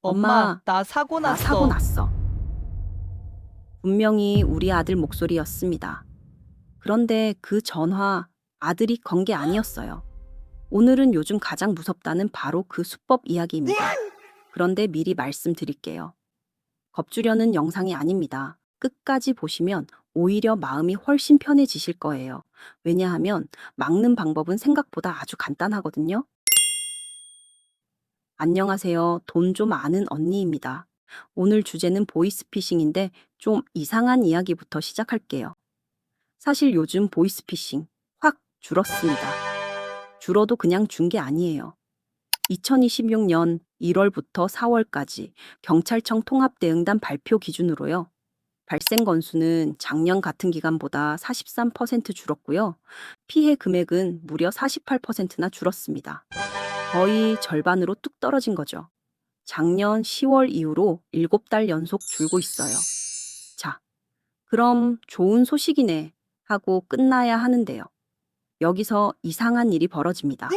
엄마, 엄마, 나 사고 나 사고 났어. 났어. 분명히 우리 아들 목소리였습니다. 그런데 그 전화 아들이 건 게 아니었어요. 오늘은 요즘 가장 무섭다는 바로 그 수법 이야기입니다. 그런데 미리 말씀드릴게요. 겁주려는 영상이 아닙니다. 끝까지 보시면 오히려 마음이 훨씬 편해지실 거예요. 왜냐하면 막는 방법은 생각보다 아주 간단하거든요. 안녕하세요. 돈 좀 아는 언니입니다. 오늘 주제는 보이스피싱인데 좀 이상한 이야기부터 시작할게요. 사실 요즘 보이스피싱 확 줄었습니다. 줄어도 그냥 준 게 아니에요. 2026년 1월부터 4월까지 경찰청 통합대응단 발표 기준으로요. 발생 건수는 작년 같은 기간보다 43% 줄었고요. 피해 금액은 무려 48%나 줄었습니다. 거의 절반으로 뚝 떨어진 거죠. 작년 10월 이후로 7달 연속 줄고 있어요. 자, 그럼 좋은 소식이네 하고 끝나야 하는데요. 여기서 이상한 일이 벌어집니다.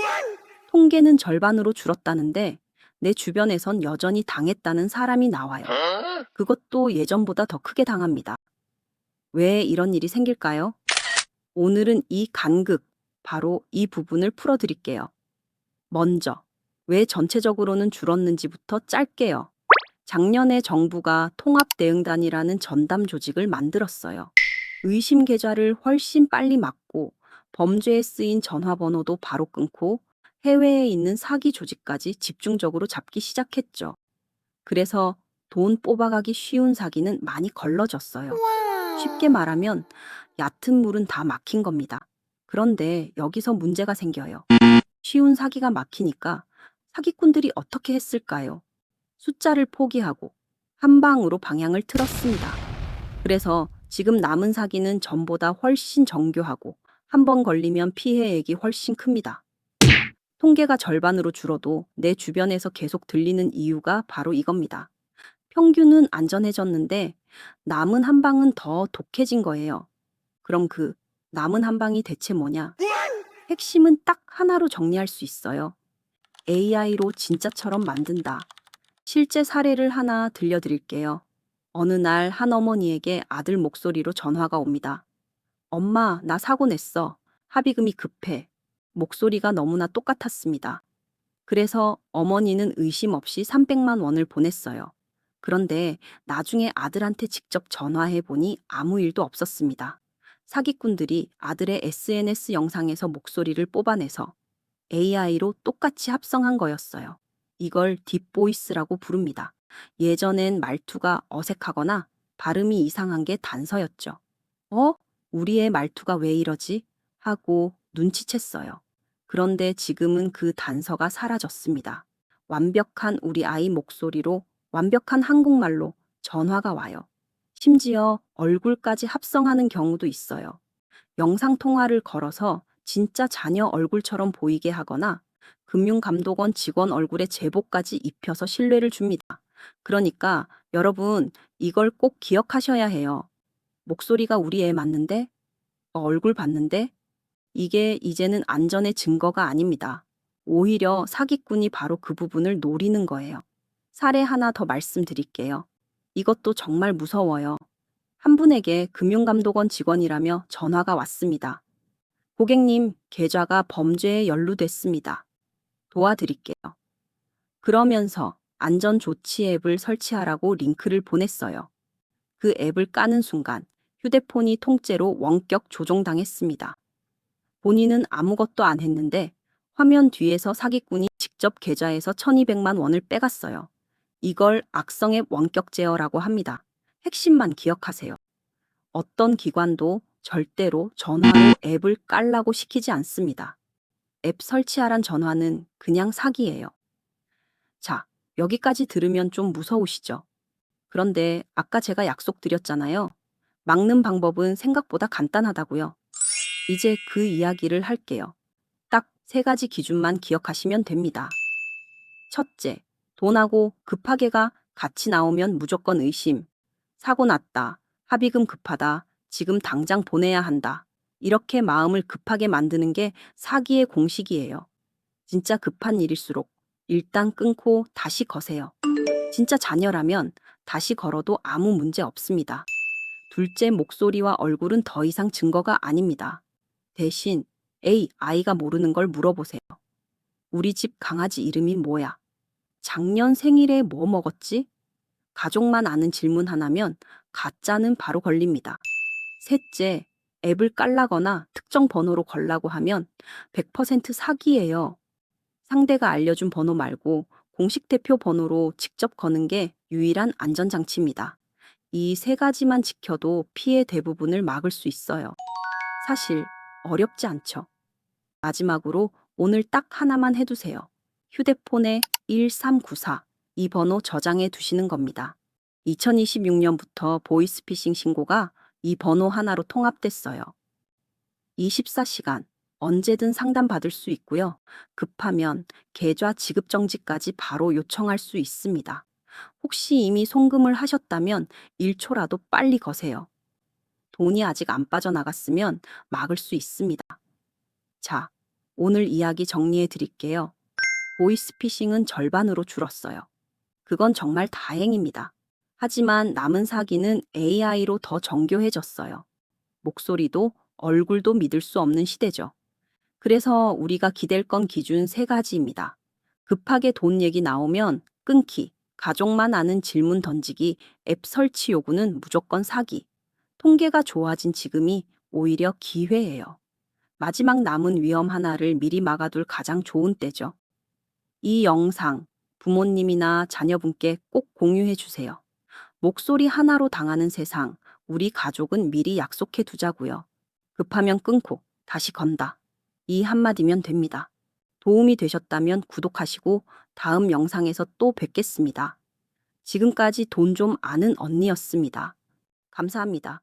통계는 절반으로 줄었다는데 내 주변에선 여전히 당했다는 사람이 나와요. 그것도 예전보다 더 크게 당합니다. 왜 이런 일이 생길까요? 오늘은 이 간극, 바로 이 부분을 풀어드릴게요. 먼저, 왜 전체적으로는 줄었는지부터 짧게요. 작년에 정부가 통합대응단이라는 전담 조직을 만들었어요. 의심 계좌를 훨씬 빨리 막고 범죄에 쓰인 전화번호도 바로 끊고 해외에 있는 사기 조직까지 집중적으로 잡기 시작했죠. 그래서 돈 뽑아가기 쉬운 사기는 많이 걸러졌어요. 쉽게 말하면 얕은 물은 다 막힌 겁니다. 그런데 여기서 문제가 생겨요. 쉬운 사기가 막히니까 사기꾼들이 어떻게 했을까요? 숫자를 포기하고 한 방으로 방향을 틀었습니다. 그래서 지금 남은 사기는 전보다 훨씬 정교하고 한 번 걸리면 피해액이 훨씬 큽니다. 통계가 절반으로 줄어도 내 주변에서 계속 들리는 이유가 바로 이겁니다. 평균은 안전해졌는데 남은 한 방은 더 독해진 거예요. 그럼 그 남은 한 방이 대체 뭐냐? 핵심은 딱 하나로 정리할 수 있어요. AI로 진짜처럼 만든다. 실제 사례를 하나 들려드릴게요. 어느 날 한 어머니에게 아들 목소리로 전화가 옵니다. 엄마, 나 사고 냈어. 합의금이 급해. 목소리가 너무나 똑같았습니다. 그래서 어머니는 의심 없이 300만 원을 보냈어요. 그런데 나중에 아들한테 직접 전화해 보니 아무 일도 없었습니다. 사기꾼들이 아들의 SNS 영상에서 목소리를 뽑아내서 AI로 똑같이 합성한 거였어요. 이걸 딥보이스라고 부릅니다. 예전엔 말투가 어색하거나 발음이 이상한 게 단서였죠. 어? 우리 의 말투가 왜 이러지? 하고 눈치챘어요. 그런데 지금은 그 단서가 사라졌습니다. 완벽한 우리 아이 목소리로 완벽한 한국말로 전화가 와요. 심지어 얼굴까지 합성하는 경우도 있어요. 영상통화를 걸어서 진짜 자녀 얼굴처럼 보이게 하거나 금융감독원 직원 얼굴에 제보까지 입혀서 신뢰를 줍니다. 그러니까 여러분, 이걸 꼭 기억하셔야 해요. 목소리가 우리 애 맞는데? 얼굴 봤는데? 이게 이제는 안전의 증거가 아닙니다. 오히려 사기꾼이 바로 그 부분을 노리는 거예요. 사례 하나 더 말씀드릴게요. 이것도 정말 무서워요. 한 분에게 금융감독원 직원이라며 전화가 왔습니다. 고객님, 계좌가 범죄에 연루됐습니다. 도와드릴게요. 그러면서 안전조치 앱을 설치하라고 링크를 보냈어요. 그 앱을 까는 순간 휴대폰이 통째로 원격 조종당했습니다. 본인은 아무것도 안 했는데 화면 뒤에서 사기꾼이 직접 계좌에서 1200만 원을 빼갔어요. 이걸 악성앱 원격 제어라고 합니다. 핵심만 기억하세요. 어떤 기관도 절대로 전화로 앱을 깔라고 시키지 않습니다. 앱 설치하란 전화는 그냥 사기예요. 자, 여기까지 들으면 좀 무서우시죠? 그런데 아까 제가 약속드렸잖아요. 막는 방법은 생각보다 간단하다고요. 이제 그 이야기를 할게요. 딱 3가지 기준만 기억하시면 됩니다. 첫째, 돈하고 급하게가 같이 나오면 무조건 의심. 사고 났다. 합의금 급하다. 지금 당장 보내야 한다. 이렇게 마음을 급하게 만드는 게 사기의 공식이에요. 진짜 급한 일일수록 일단 끊고 다시 거세요. 진짜 자녀라면 다시 걸어도 아무 문제 없습니다. 둘째 목소리와 얼굴은 더 이상 증거가 아닙니다. 대신 A 아이가 모르는 걸 물어보세요. 우리 집 강아지 이름이 뭐야? 작년 생일에 뭐 먹었지? 가족만 아는 질문 하나면 가짜는 바로 걸립니다. 셋째, 앱을 깔라거나 특정 번호로 걸라고 하면 100% 사기예요. 상대가 알려준 번호 말고 공식 대표 번호로 직접 거는 게 유일한 안전장치입니다. 이 세 가지만 지켜도 피해 대부분을 막을 수 있어요. 사실 어렵지 않죠. 마지막으로 오늘 딱 하나만 해두세요. 휴대폰에 1394 이 번호 저장해 두시는 겁니다. 2026년부터 보이스피싱 신고가 이 번호 하나로 통합됐어요. 24시간 언제든 상담받을 수 있고요. 급하면 계좌 지급 정지까지 바로 요청할 수 있습니다. 혹시 이미 송금을 하셨다면 1초라도 빨리 거세요. 돈이 아직 안 빠져나갔으면 막을 수 있습니다. 자, 오늘 이야기 정리해 드릴게요. 보이스피싱은 절반으로 줄었어요. 그건 정말 다행입니다. 하지만 남은 사기는 AI로 더 정교해졌어요. 목소리도 얼굴도 믿을 수 없는 시대죠. 그래서 우리가 기댈 건 기준 세 가지입니다. 급하게 돈 얘기 나오면 끊기, 가족만 아는 질문 던지기, 앱 설치 요구는 무조건 사기. 통계가 좋아진 지금이 오히려 기회예요. 마지막 남은 위험 하나를 미리 막아둘 가장 좋은 때죠. 이 영상 부모님이나 자녀분께 꼭 공유해 주세요. 목소리 하나로 당하는 세상, 우리 가족은 미리 약속해 두자고요. 급하면 끊고 다시 건다. 이 한마디면 됩니다. 도움이 되셨다면 구독하시고 다음 영상에서 또 뵙겠습니다. 지금까지 돈 좀 아는 언니였습니다. 감사합니다.